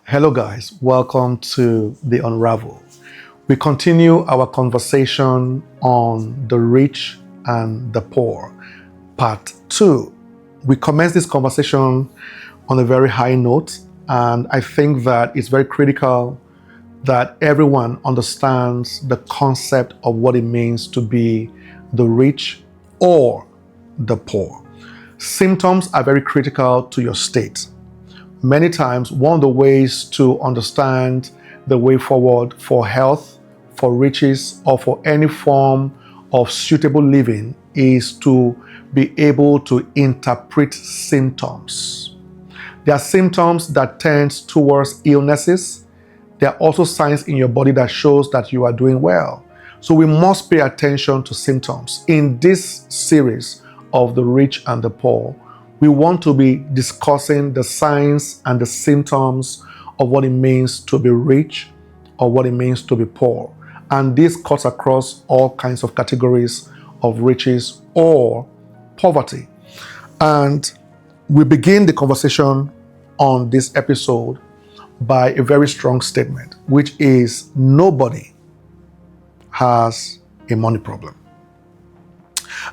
Hello, guys. Welcome to The Unravel. We continue our conversation on the rich and the poor, part 2. We commenced this conversation on a very high note, and I think that it's very critical that everyone understands the concept of what it means to be the rich or the poor. Symptoms are very critical to your state. Many times, one of the ways to understand the way forward for health, for riches, or for any form of suitable living is to be able to interpret symptoms. There are symptoms that tend towards illnesses. There are also signs in your body that shows that you are doing well. So we must pay attention to symptoms. In this series of the rich and the poor, we want to be discussing the signs and the symptoms of what it means to be rich or what it means to be poor. And this cuts across all kinds of categories of riches or poverty. And we begin the conversation on this episode by a very strong statement, which is nobody has a money problem.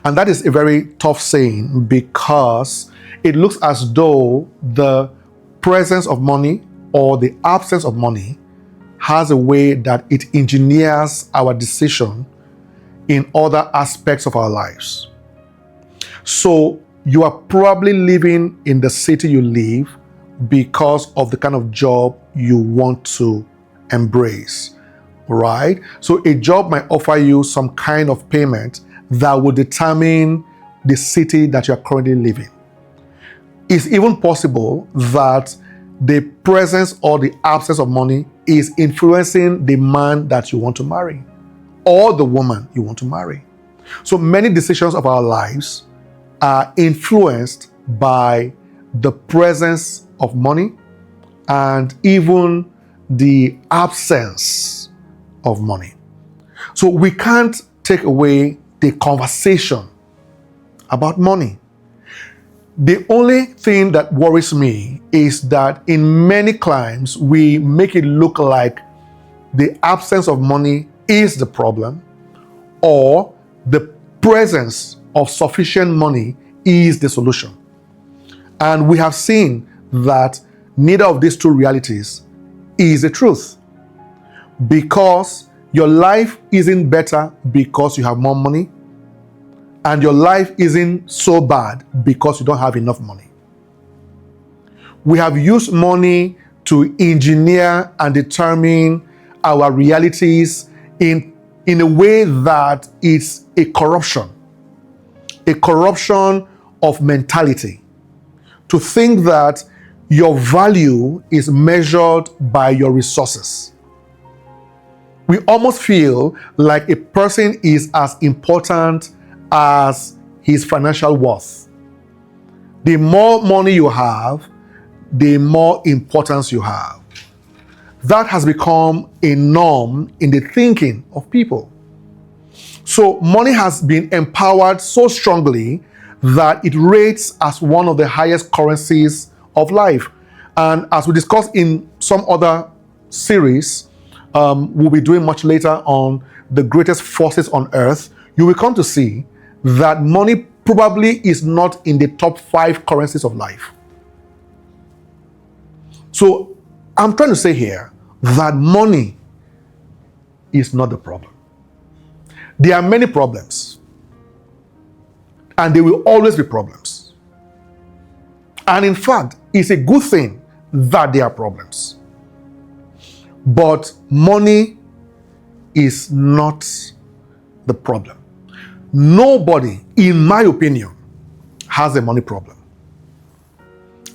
And that is a very tough saying because it looks as though the presence of money or the absence of money has a way that it engineers our decision in other aspects of our lives. So you are probably living in the city you live because of the kind of job you want to embrace, right? So a job might offer you some kind of payment that will determine the city that you are currently living. It's even possible that the presence or the absence of money is influencing the man that you want to marry or the woman you want to marry. So many decisions of our lives are influenced by the presence of money and even the absence of money. So we can't take away the conversation about money. The only thing that worries me is that in many climes, we make it look like the absence of money is the problem or the presence of sufficient money is the solution. And we have seen that neither of these two realities is the truth, because your life isn't better because you have more money, and your life isn't so bad because you don't have enough money. We have used money to engineer and determine our realities in a way that it's a corruption of mentality. To think that your value is measured by your resources. We almost feel like a person is as important as his financial worth. The more money you have, the more importance you have. That has become a norm in the thinking of people. So money has been empowered so strongly that it rates as one of the highest currencies of life. And as we discussed in some other series, we'll be doing much later on the greatest forces on earth, you will come to see that money probably is not in the top 5 currencies of life. So I'm trying to say here that money is not the problem. There are many problems, and there will always be problems. And in fact, it's a good thing that there are problems. But money is not the problem. Nobody, in my opinion, has a money problem.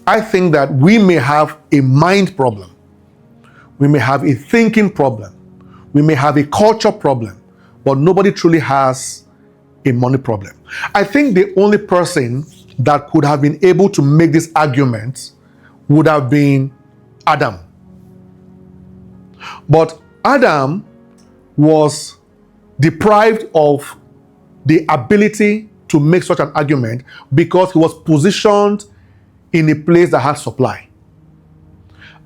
I think that we may have a mind problem. We may have a thinking problem. We may have a culture problem, but nobody truly has a money problem. I think the only person that could have been able to make this argument would have been Adam. But Adam was deprived of the ability to make such an argument because he was positioned in a place that had supply.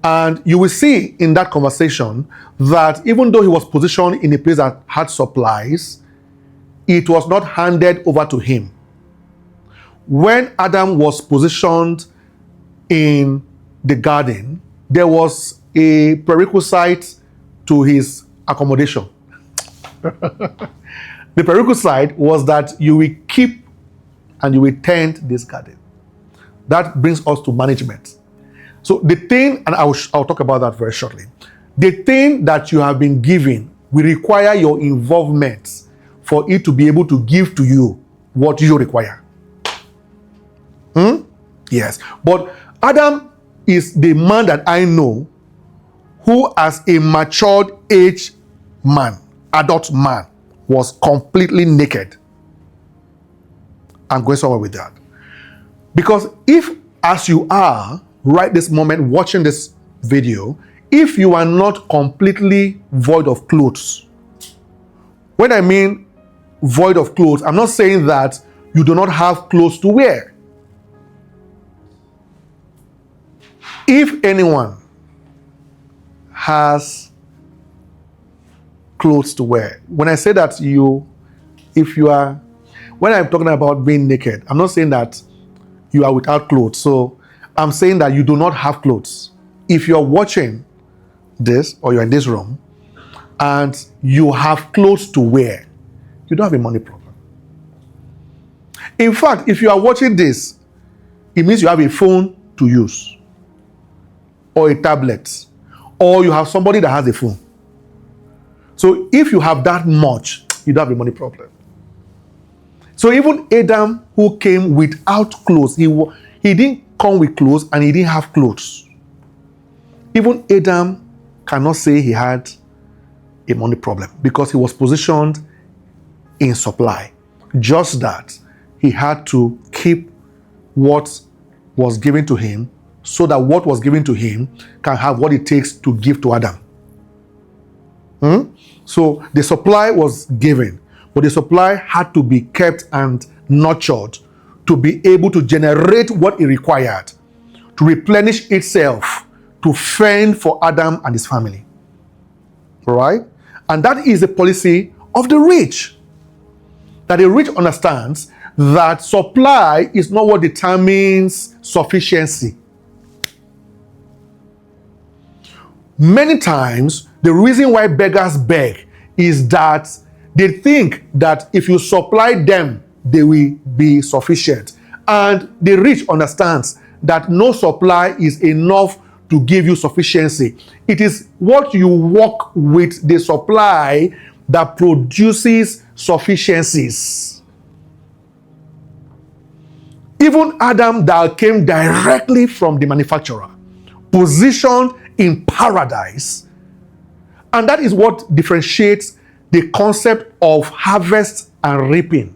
And you will see in that conversation that even though he was positioned in a place that had supplies, it was not handed over to him. When Adam was positioned in the garden, there was a prerequisite to his accommodation. The prerequisite was that you will keep and you will tend this garden. That brings us to management. So the thing, and I'll talk about that very shortly. The thing that you have been given will require your involvement for it to be able to give to you what you require. Yes. But Adam is the man that I know who, as a matured age man, adult man, was completely naked. I'm going somewhere with that. Because if, as you are right this moment watching this video, if you are not completely void of clothes, when I mean void of clothes, I'm not saying that you do not have clothes to wear. If anyone has clothes to wear, when I say that when I'm talking about being naked, I'm not saying that you are without clothes. So I'm saying that you do not have clothes. If you're watching this or you're in this room and you have clothes to wear, you don't have a money problem. In fact, if you are watching this, it means you have a phone to use, or a tablet, or you have somebody that has a phone. So if you have that much, you don't have a money problem. So even Adam, who came without clothes, he didn't come with clothes and he didn't have clothes. Even Adam cannot say he had a money problem because he was positioned in supply. Just that he had to keep what was given to him so that what was given to him can have what it takes to give to Adam. So the supply was given, but the supply had to be kept and nurtured to be able to generate what it required to replenish itself, to fend for Adam and his family. All right? And that is the policy of the rich. That the rich understands that supply is not what determines sufficiency. Many times, the reason why beggars beg is that they think that if you supply them, they will be sufficient. And the rich understands that no supply is enough to give you sufficiency. It is what you work with the supply that produces sufficiencies. Even Adam that came directly from the manufacturer, positioned in paradise. And that is what differentiates the concept of harvest and reaping.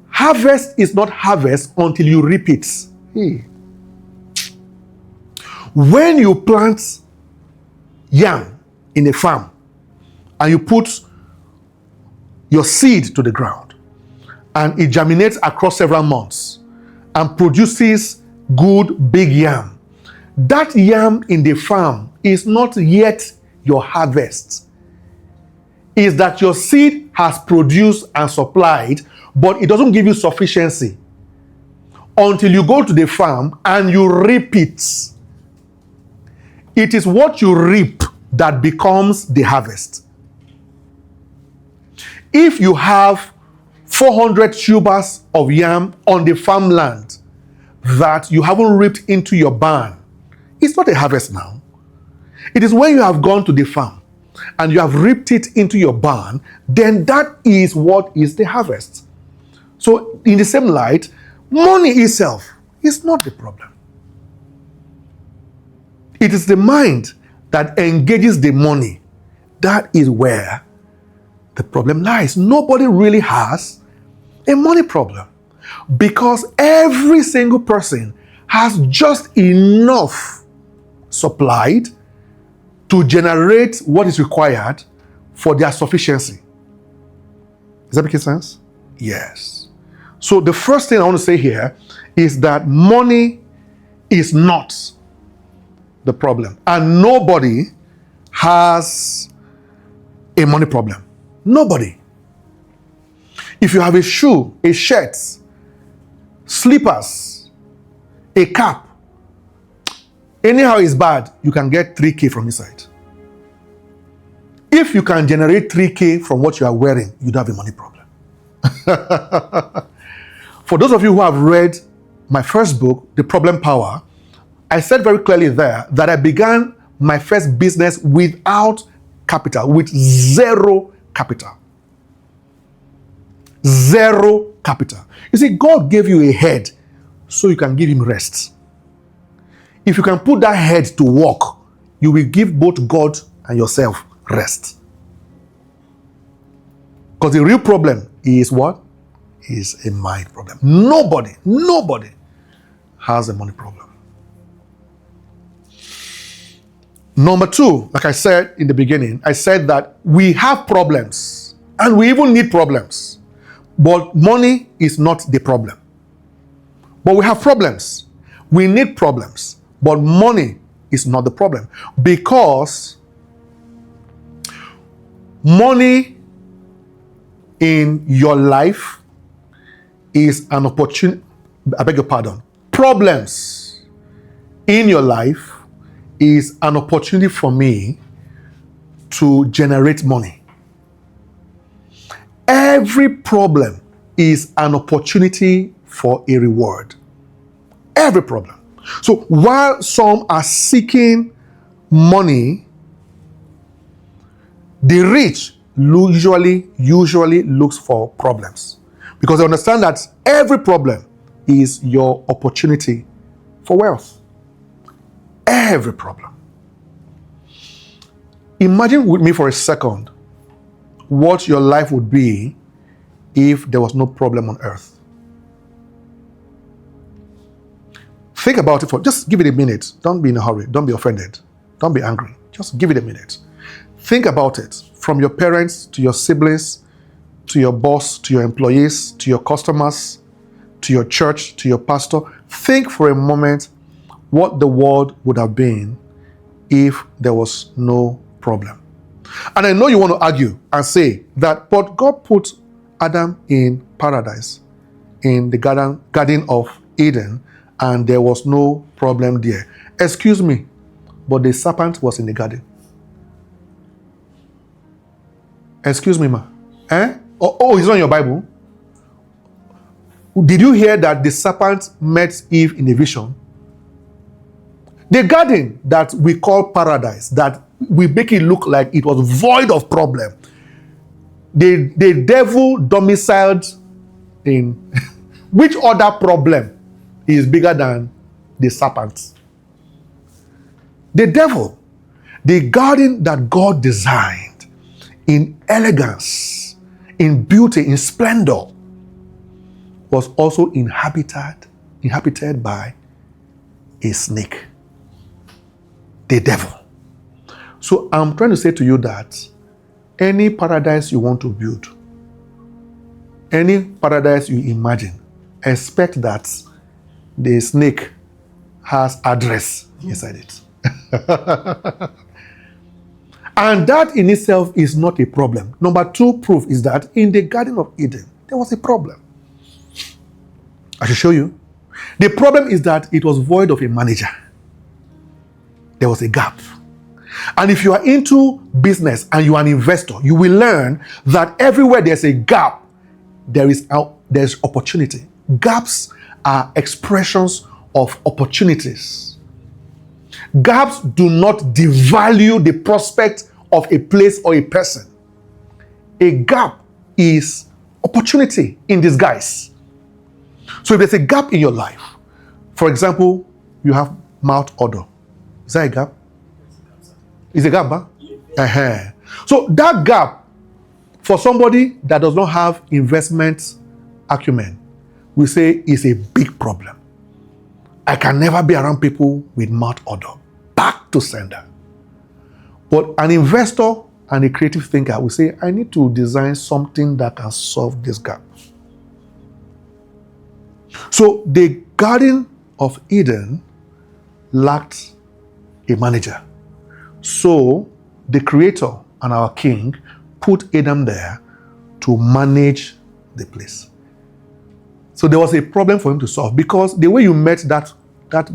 Harvest is not harvest until you reap it. When you plant yam in a farm and you put your seed to the ground and it germinates across several months and produces good big yam, that yam in the farm is not yet your harvest. Is that your seed has produced and supplied, but it doesn't give you sufficiency until you go to the farm and you reap it. It is what you reap that becomes the harvest. If you have 400 tubers of yam on the farmland that you haven't reaped into your barn, it's not a harvest now. It is when you have gone to the farm and you have reaped it into your barn, then that is what is the harvest. So in the same light, money itself is not the problem. It is the mind that engages the money. That is where the problem lies. Nobody really has a money problem because every single person has just enough supplied to generate what is required for their sufficiency. Does that make sense? Yes. So the first thing I want to say here is that money is not the problem. And nobody has a money problem. Nobody. If you have a shoe, a shirt, slippers, a cap, anyhow it's bad, you can get 3K from inside. If you can generate 3K from what you are wearing, you don't have a money problem. For those of you who have read my first book, The Problem Power, I said very clearly there that I began my first business without capital, with zero capital. Zero capital. You see, God gave you a head so you can give him rest. If you can put that head to work, you will give both God and yourself rest. Because the real problem is what? Is a mind problem. Nobody has a money problem. Number two, like I said in the beginning, I said that we have problems and we even need problems. But money is not the problem. But we have problems. We need problems. But money is not the problem. Because money in your life is an opportunity. I beg your pardon. Problems in your life is an opportunity for me to generate money. Every problem is an opportunity for a reward. Every problem. So while some are seeking money, the rich usually looks for problems, because they understand that every problem is your opportunity for wealth. Every problem. Imagine with me for a second what your life would be if there was no problem on earth. Think about it just give it a minute. Don't be in a hurry. Don't be offended. Don't be angry. Just give it a minute. Think about it, from your parents to your siblings, to your boss, to your employees, to your customers, to your church, to your pastor. Think for a moment what the world would have been if there was no problem. And I know you want to argue and say that, but God put Adam in paradise, in the Garden of Eden, and there was no problem there. Excuse me, but the serpent was in the garden. Excuse me, ma. Oh, it's not in your Bible? Did you hear that the serpent met Eve in a vision? The garden that we call paradise, that we make it look like it was void of problem, the devil domiciled in which other problem is bigger than the serpent? The devil. The garden that God designed in elegance, in beauty, in splendor, was also inhabited by a snake. The devil. So I'm trying to say to you that any paradise you want to build, any paradise you imagine, expect that the snake has address inside it. And that in itself is not a problem. Number two proof is that in the Garden of Eden, there was a problem. I should show you. The problem is that it was void of a manager. There was a gap. And if you are into business and you are an investor, you will learn that everywhere there's a gap, there's opportunity. Gaps are expressions of opportunities. Gaps do not devalue the prospect of a place or a person. A gap is opportunity in disguise. So if there's a gap in your life, for example, you have mouth odor. Is that a gap? Is a gap, huh? Uh-huh. So that gap, for somebody that does not have investment acumen, we say is a big problem. I can never be around people with mouth odor. Back to sender. But an investor and a creative thinker will say, I need to design something that can solve this gap. So the Garden of Eden lacked a manager. So the Creator and our King put Adam there to manage the place. So there was a problem for him to solve, because the way you met that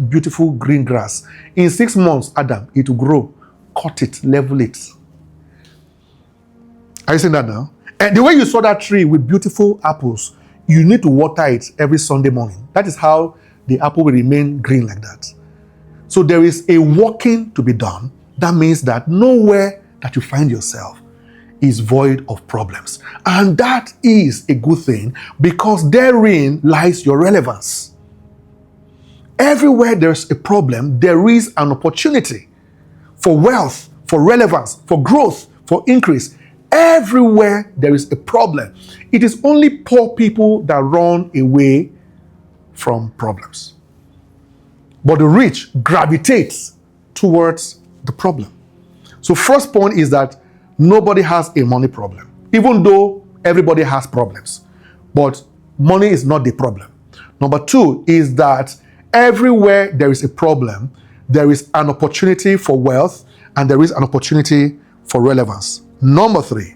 beautiful green grass, in 6 months, Adam, it will grow. Cut it, level it. Are you seeing that now? And the way you saw that tree with beautiful apples, you need to water it every Sunday morning. That is how the apple will remain green like that. So there is a working to be done. That means that nowhere that you find yourself is void of problems. And that is a good thing, because therein lies your relevance. Everywhere there's a problem, there is an opportunity for wealth, for relevance, for growth, for increase. Everywhere there is a problem. It is only poor people that run away from problems. But the rich gravitates towards the problem. So first point is that nobody has a money problem, even though everybody has problems. But money is not the problem. Number two is that everywhere there is a problem, there is an opportunity for wealth, and there is an opportunity for relevance. Number three,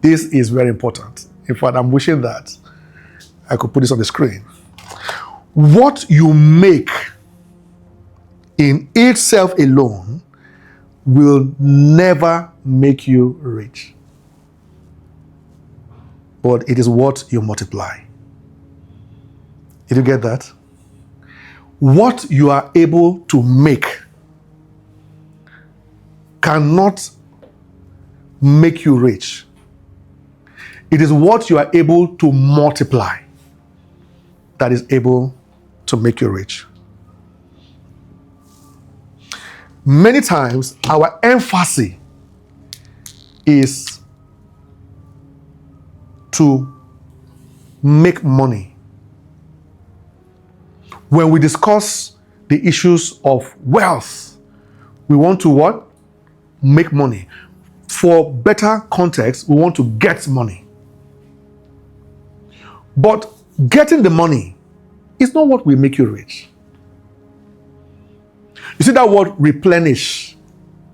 this is very important. In fact, I'm wishing that I could put this on the screen. What you make in itself alone will never make you rich, but it is what you multiply. Did you get that? What you are able to make cannot make you rich. It is what you are able to multiply that is able to make you rich. Many times, our emphasis is to make money. When we discuss the issues of wealth, we want to what? Make money. For better context, we want to get money. But getting the money is not what will make you rich. You see, that word replenish,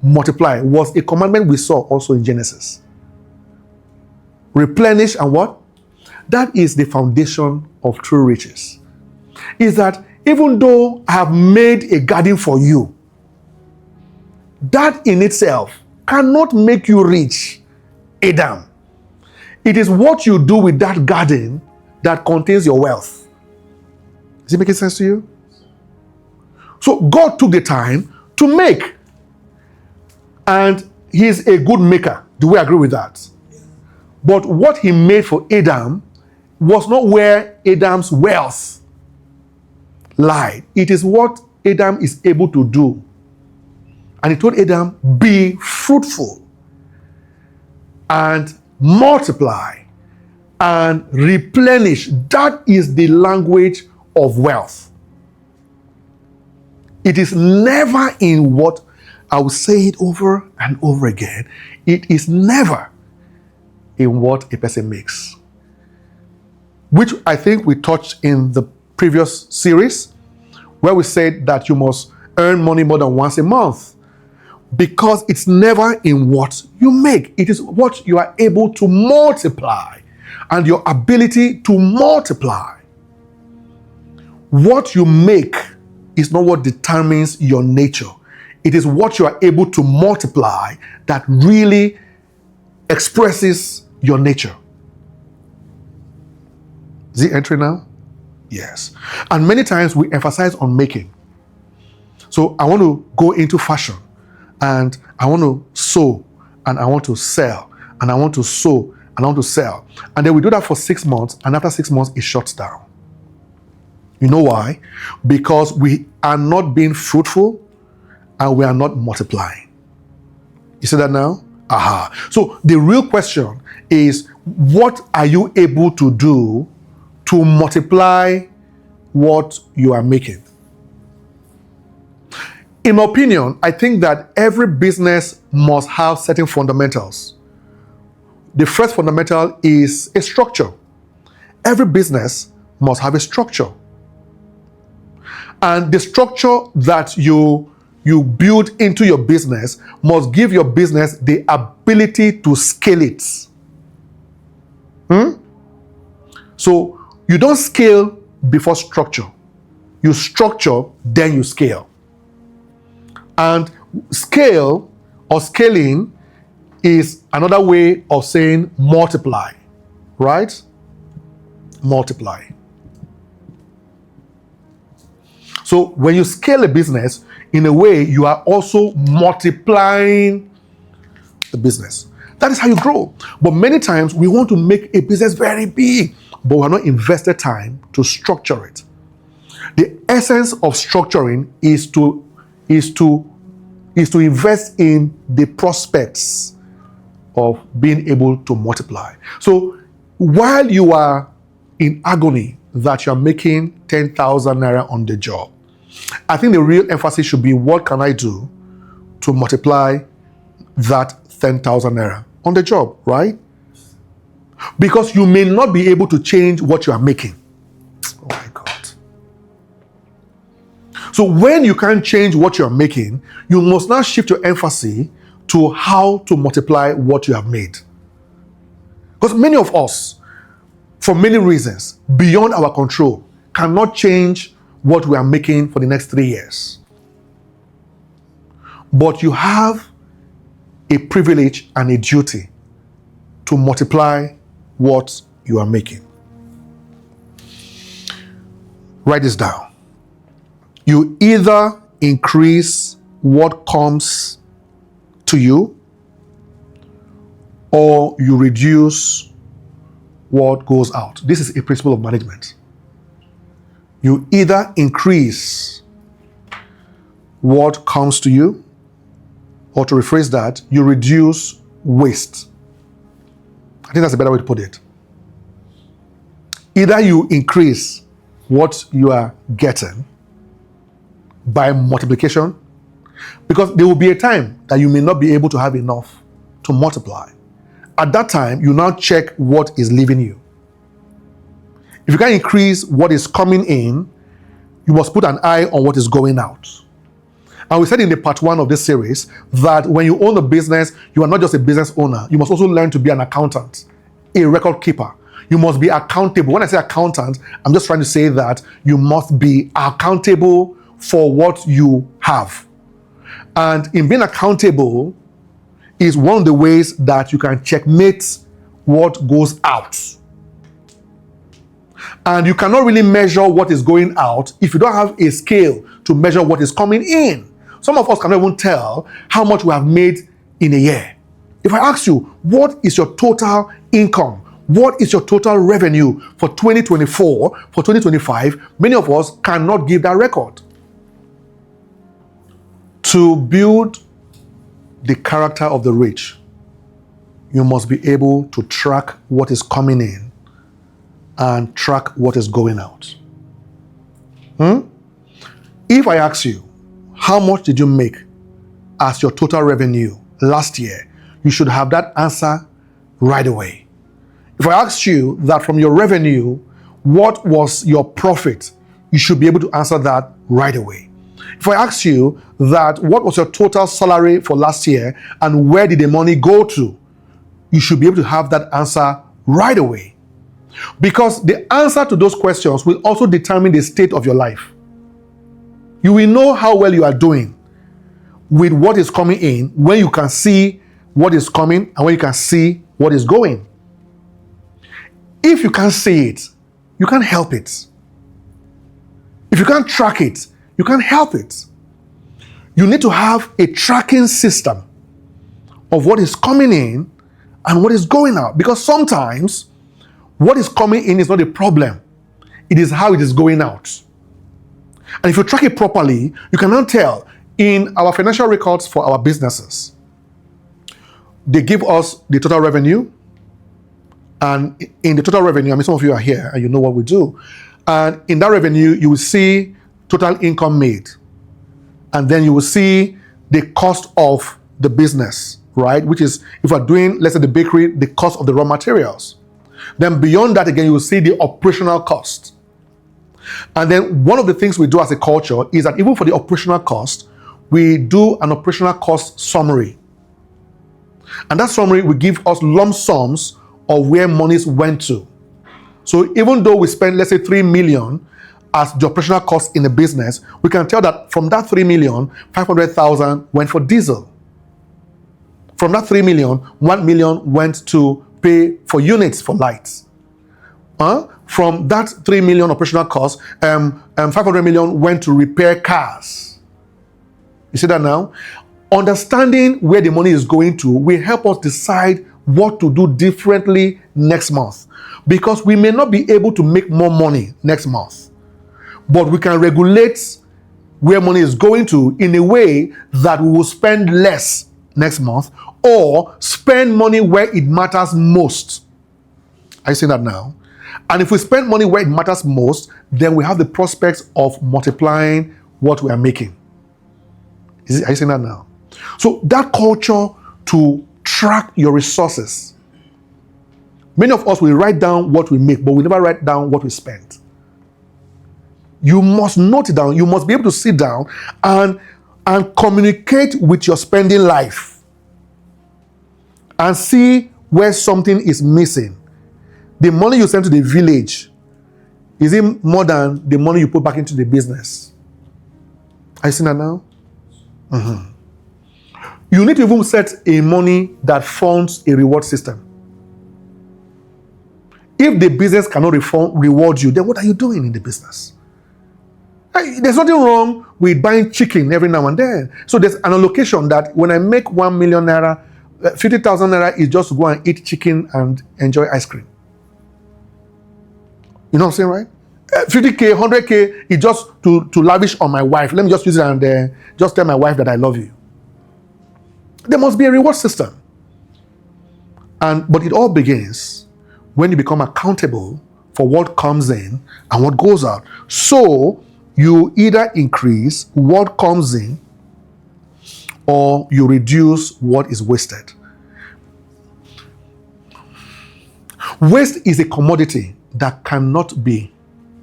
multiply, was a commandment we saw also in Genesis. Replenish and what? That is the foundation of true riches. Is that even though I have made a garden for you, that in itself cannot make you rich, Adam. It is what you do with that garden that contains your wealth. Is it making sense to you? So God took the time to make. And He's a good maker. Do we agree with that? But what He made for Adam was not where Adam's wealth lied. It is what Adam is able to do. And He told Adam, be fruitful and multiply and replenish. That is the language of wealth. It is never in what, I will say it over and over again, it is never in what a person makes. Which I think we touched in the previous series, where we said that you must earn money more than once a month. Because it's never in what you make. It is what you are able to multiply and your ability to multiply. What you make is not what determines your nature. It is what you are able to multiply that really expresses your nature. Is it entering now? Yes. And many times we emphasize on making. So I want to go into fashion. And I want to sew, and I want to sell, and I want to sew, and I want to sell. And then we do that for 6 months, and after 6 months, it shuts down. You know why? Because we are not being fruitful, and we are not multiplying. You see that now? Aha. So the real question is, what are you able to do to multiply what you are making? In my opinion, I think that every business must have certain fundamentals. The first fundamental is a structure. Every business must have a structure. And the structure that you you build into your business must give your business the ability to scale it. So you don't scale before structure. You structure, then you scale. And scale or scaling is another way of saying multiply, right? Multiply. So when you scale a business, in a way, you are also multiplying the business. That is how you grow. But many times we want to make a business very big, but we're not invested time to structure it. The essence of structuring is to invest in the prospects of being able to multiply. So while you are in agony that you're making 10,000 naira on the job, I think the real emphasis should be, what can I do to multiply that 10,000 naira on the job, right? Because you may not be able to change what you are making. Oh my God. So when you can't change what you're making, you must now shift your emphasis to how to multiply what you have made. Because many of us, for many reasons, beyond our control, cannot change what we are making for the next 3 years. But you have a privilege and a duty to multiply what you are making. Write this down. You either increase what comes to you, or you reduce what goes out. This is a principle of management. You either increase what comes to you, or to rephrase that, you reduce waste. I think that's a better way to put it. Either you increase what you are getting by multiplication, because there will be a time that you may not be able to have enough to multiply. At that time, you now check what is leaving you. If you can increase what is coming in, you must put an eye on what is going out. And we said in the part 1 of this series that when you own a business, you are not just a business owner. You must also learn to be an accountant, a record keeper. You must be accountable. When I say accountant, I'm just trying to say that you must be accountable for what you have. And in being accountable is one of the ways that you can checkmate what goes out. And you cannot really measure what is going out if you don't have a scale to measure what is coming in. Some of us cannot even tell how much we have made in a year. If I ask you, what is your total income? What is your total revenue for 2024, for 2025? Many of us cannot give that record. To build the character of the rich, you must be able to track what is coming in and track what is going out. If I ask you, how much did you make as your total revenue last year? You should have that answer right away. If I asked you that from your revenue, what was your profit? You should be able to answer that right away. If I ask you that what was your total salary for last year and where did the money go to? You should be able to have that answer right away. Because the answer to those questions will also determine the state of your life. You will know how well you are doing with what is coming in when you can see what is coming and when you can see what is going. If you can't see it, you can't help it. If you can't track it, you can't help it. You need to have a tracking system of what is coming in and what is going out. Because sometimes what is coming in is not a problem. It is how it is going out. And if you track it properly, you can now tell in our financial records for our businesses. They give us the total revenue. And in the total revenue, I mean, some of you are here and you know what we do. And in that revenue, you will see total income made. And then you will see the cost of the business, right? Which is, if we're doing, let's say the bakery, the cost of the raw materials. Then beyond that, again, you will see the operational cost. And then one of the things we do as a culture is that even for the operational cost, we do an operational cost summary. And that summary will give us lump sums of where monies went to. So even though we spend, let's say, 3 million as the operational cost in the business, we can tell that from that 3 million, 500,000 went for diesel. From that 3 million, 1 million went to pay for units for lights. From that 3 million operational cost, 500 million went to repair cars. You see that now? Understanding where the money is going to will help us decide what to do differently next month. Because we may not be able to make more money next month, but we can regulate where money is going to in a way that we will spend less next month or spend money where it matters most. Are you seeing that now? And if we spend money where it matters most, then we have the prospects of multiplying what we are making. Are you seeing that now? So that culture to track your resources. Many of us will write down what we make, but we never write down what we spend. You must note it down. You must be able to sit down and communicate with your spending life and see where something is missing. The money you send to the village, is it more than the money you put back into the business? Are you seeing that now? Mm-hmm. You need to even set a money that funds a reward system. If the business cannot reward you, then what are you doing in the business? There's nothing wrong with buying chicken every now and then. So there's an allocation that when I make 1 million naira, 50,000 naira is just to go and eat chicken and enjoy ice cream. You know what I'm saying, right? 50K, 100K is just to lavish on my wife. Let me just use it and just tell my wife that I love you. There must be a reward system. But it all begins when you become accountable for what comes in and what goes out. So you either increase what comes in or you reduce what is wasted. Waste is a commodity that cannot be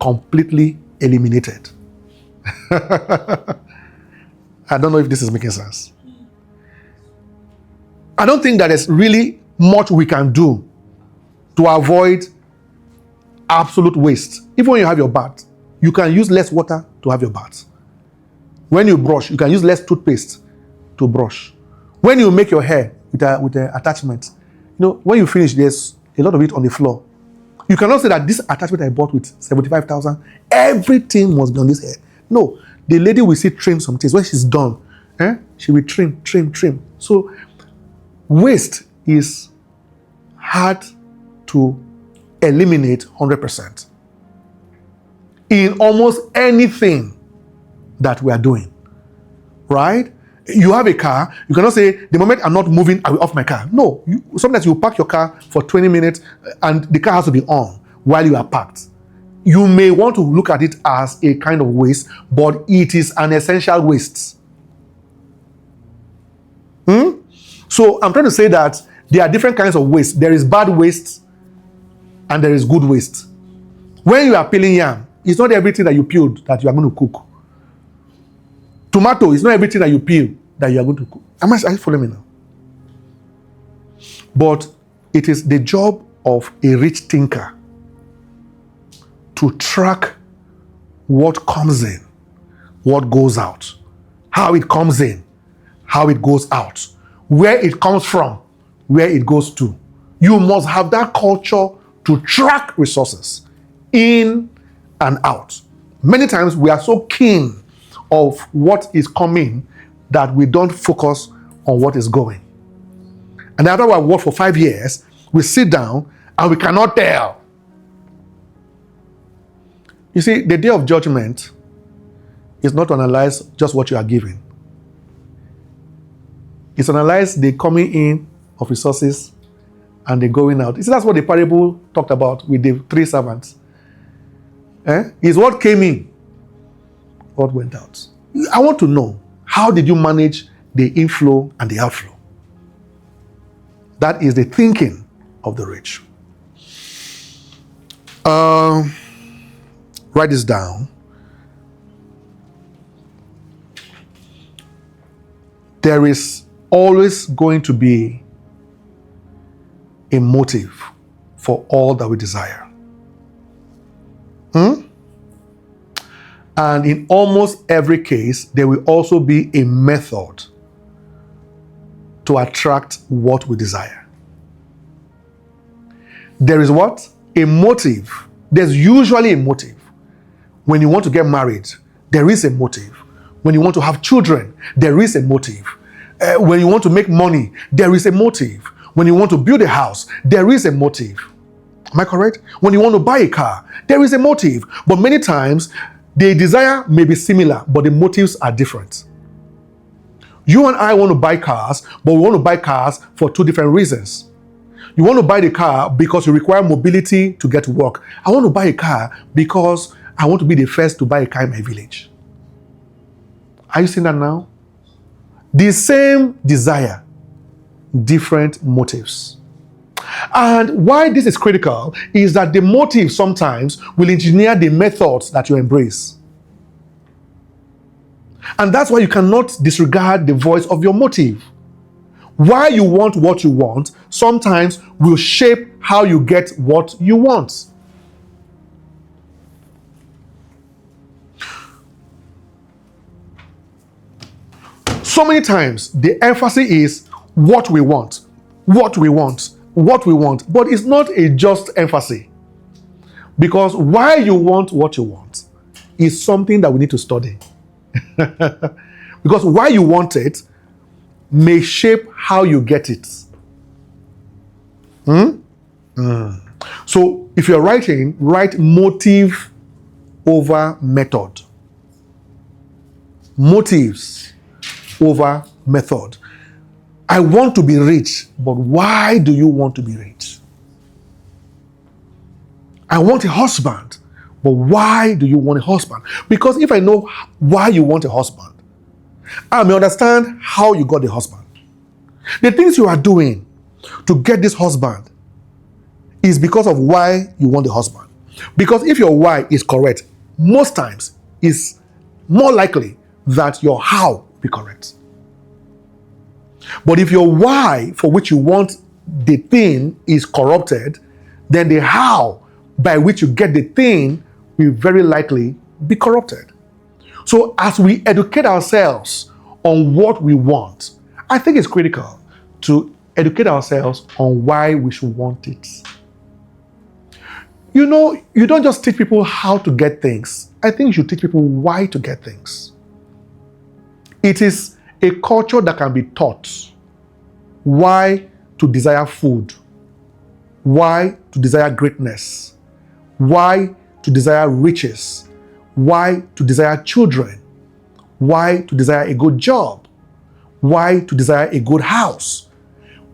completely eliminated. I don't know if this is making sense. I don't think that there's really much we can do to avoid absolute waste. Even when you have your bath, you can use less water to have your bath. When you brush, you can use less toothpaste to brush. When you make your hair with an attachment, when you finish, there's a lot of it on the floor. You cannot say that this attachment I bought with 75,000, everything must be on this hair. No, the lady will see trim some things. When she's done, she will trim. So waste is hard to eliminate 100% in almost anything that we are doing, right? You have a car, you cannot say, the moment I'm not moving, I will off my car. No, sometimes you park your car for 20 minutes and the car has to be on while you are parked. You may want to look at it as a kind of waste, but it is an essential waste. So I'm trying to say that there are different kinds of waste. There is bad waste and there is good waste. When you are peeling yam, it's not everything that you peeled that you are going to cook. Tomato is not everything that you peel that you are going to cook. Are you following me now? But it is the job of a rich thinker to track what comes in, what goes out, how it comes in, how it goes out, where it comes from, where it goes to. You must have that culture to track resources in and out. Many times we are so keen of what is coming that we don't focus on what is going. And after we have worked for 5 years, we sit down and we cannot tell. You see, the day of judgment is not to analyze just what you are given. It's to analyze the coming in of resources and the going out. You see, that's what the parable talked about with the 3 servants. Is what came in, what went out. I want to know, how did you manage the inflow and the outflow? That is the thinking of the rich. Write this down. there is always going to be a motive for all that we desire. And in almost every case, there will also be a method to attract what we desire. There is what? A motive. There's usually a motive. When you want to get married, there is a motive. When you want to have children, there is a motive. When you want to make money, there is a motive. When you want to build a house, there is a motive. Am I correct? When you want to buy a car, there is a motive. But many times, the desire may be similar, but the motives are different. You and I want to buy cars, but we want to buy cars for two different reasons. You want to buy the car because you require mobility to get to work. I want to buy a car because I want to be the first to buy a car in my village. Are you seeing that now? The same desire, different motives. And why this is critical is that the motive sometimes will engineer the methods that you embrace. And that's why you cannot disregard the voice of your motive. Why you want what you want sometimes will shape how you get what you want. So many times the emphasis is what we want, what we want, what we want, but it's not a just emphasis. Because why you want what you want is something that we need to study. Because why you want it may shape how you get it. So if you're writing, write motive over method. Motives over method. I want to be rich, but why do you want to be rich? I want a husband, but why do you want a husband? Because if I know why you want a husband, I may understand how you got the husband. The things you are doing to get this husband is because of why you want the husband. Because if your why is correct, most times it's more likely that your how will be correct. But if your why for which you want the thing is corrupted, then the how by which you get the thing will very likely be corrupted. So as we educate ourselves on what we want, I think it's critical to educate ourselves on why we should want it. You know, you don't just teach people how to get things. I think you should teach people why to get things. It is a culture that can be taught why to desire food, why to desire greatness, why to desire riches, why to desire children, why to desire a good job, why to desire a good house.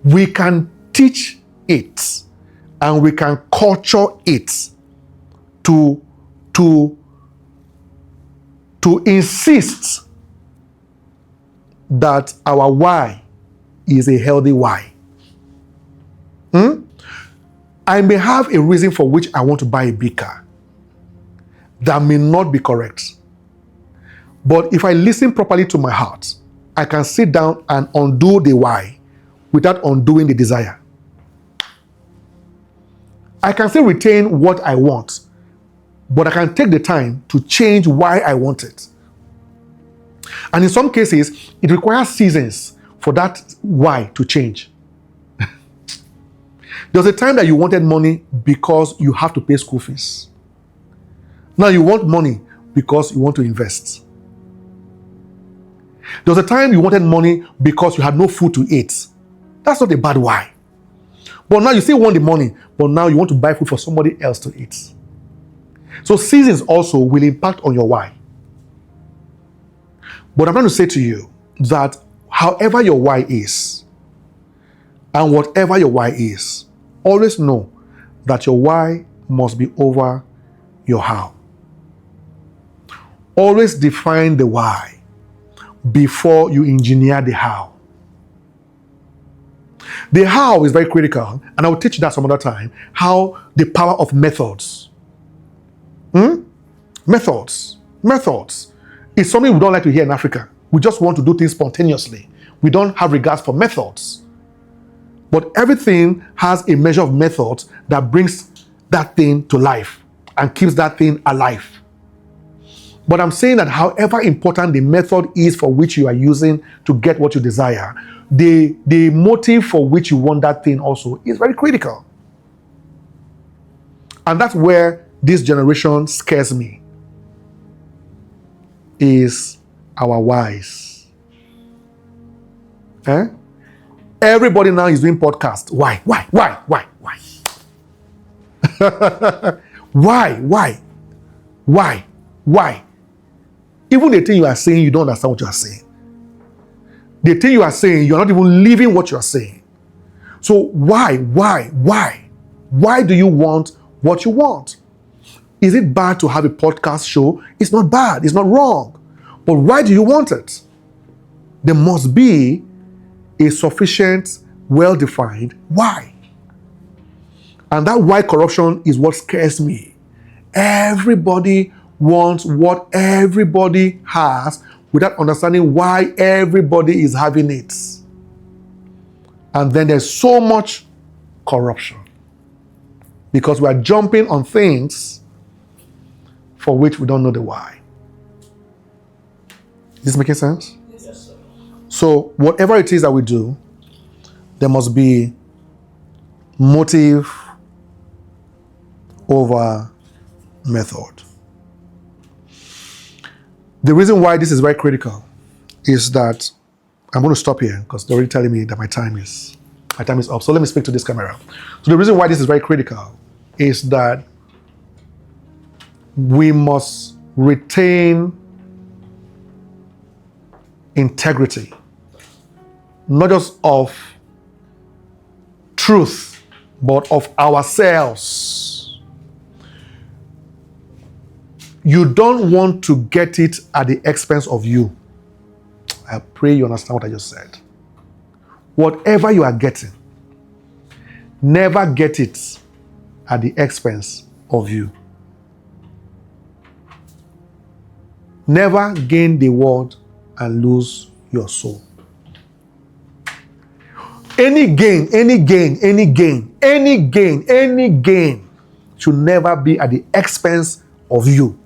We can teach it and we can culture it to insist that our why is a healthy why. I may have a reason for which I want to buy a big car that may not be correct. But if I listen properly to my heart, I can sit down and undo the why without undoing the desire. I can still retain what I want, but I can take the time to change why I want it. And in some cases, it requires seasons for that why to change. There was a time that you wanted money because you have to pay school fees. Now you want money because you want to invest. There was a time you wanted money because you had no food to eat. That's not a bad why. But now you still want the money, but now you want to buy food for somebody else to eat. So seasons also will impact on your why. But I'm trying to say to you that however your why is, and whatever your why is, always know that your why must be over your how. Always define the why before you engineer the how. The how is very critical, and I will teach you that some other time, how the power of methods. Methods is something we don't like to hear in Africa. We just want to do things spontaneously. We don't have regards for methods. But everything has a measure of methods that brings that thing to life and keeps that thing alive. But I'm saying that however important the method is for which you are using to get what you desire, the motive for which you want that thing also is very critical. And that's where this generation scares me, is our whys. Everybody now is doing podcasts. Why? Why? Even the thing you are saying, you don't understand what you are saying. The thing you are saying, you're not even living what you are saying. So why? Why do you want what you want? Is it bad to have a podcast show? It's not bad. It's not wrong. But why do you want it? There must be a sufficient, well-defined why. And that why corruption is what scares me. Everybody wants what everybody has without understanding why everybody is having it. And then there's so much corruption because we are jumping on things for which we don't know the why. Is this making sense? Yes, sir. So whatever it is that we do, there must be motive over method. The reason why this is very critical is that I'm going to stop here because they're already telling me that my time is up. So let me speak to this camera. So the reason why this is very critical is that we must retain integrity, not just of truth, but of ourselves. You don't want to get it at the expense of you. I pray you understand what I just said. Whatever you are getting, never get it at the expense of you. Never gain the world and lose your soul. Any gain should never be at the expense of you.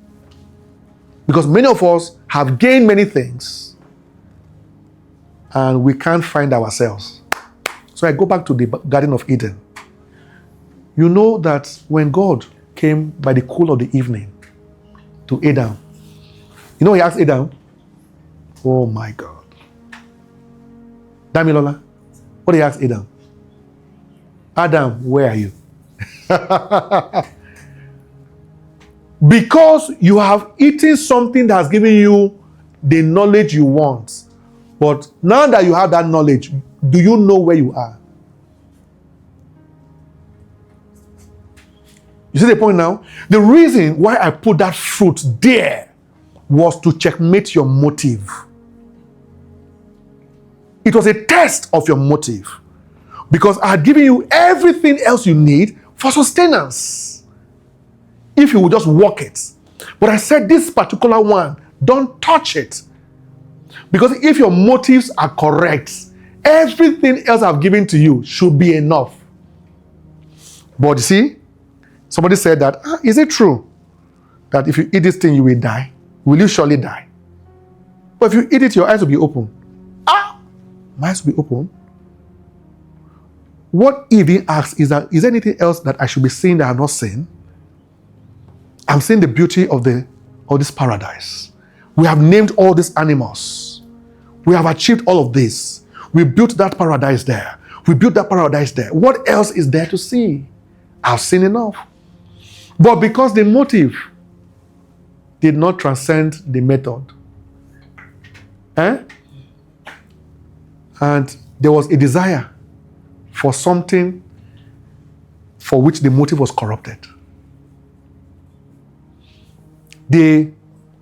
Because many of us have gained many things and we can't find ourselves. So I go back to the Garden of Eden. You know that when God came by the cool of the evening to Adam, you know he asked Adam, oh my God. Damilola, what did he ask Adam? Adam, where are you? Because you have eaten something that has given you the knowledge you want. But now that you have that knowledge, do you know where you are? You see the point now? The reason why I put that fruit there was to checkmate your motive. It was a test of your motive. Because I had given you everything else you need for sustenance. If you would just walk it. But I said this particular one, don't touch it. Because if your motives are correct, everything else I've given to you should be enough. But you see, somebody said that, is it true that if you eat this thing, you will die? Will you surely die? But if you eat it, your eyes will be open. My eyes will be open. What Eve he asks is that, is there anything else that I should be seeing that I have not seen? I'm seeing the beauty of this paradise. We have named all these animals. We have achieved all of this. We built that paradise there. We built that paradise there. What else is there to see? I've seen enough. But because the motive did not transcend the method, and there was a desire for something for which the motive was corrupted. They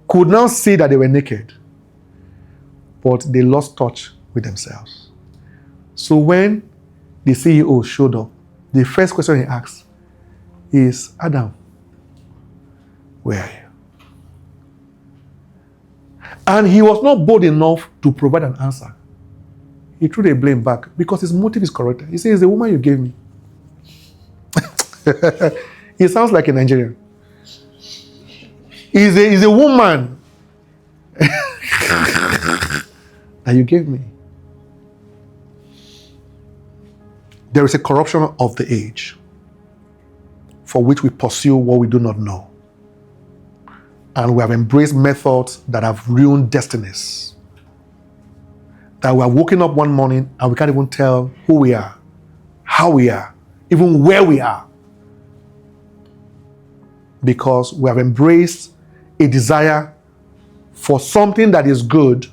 could now see that they were naked, but they lost touch with themselves. So when the CEO showed up, the first question he asked is, Adam, where are you? And he was not bold enough to provide an answer. he threw the blame back because his motive is correct. He says, the woman you gave me. He sounds like a Nigerian. He's a woman that you gave me. There is a corruption of the age for which we pursue what we do not know. And we have embraced methods that have ruined destinies. That we are waking up one morning and we can't even tell who we are, how we are, even where we are. Because we have embraced a desire for something that is good,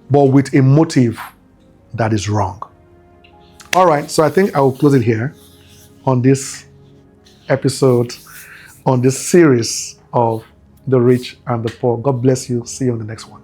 but with a motive that is wrong. All right, so I think I will close it here on this episode, on this series of the rich and the poor. God bless you. See you on the next one.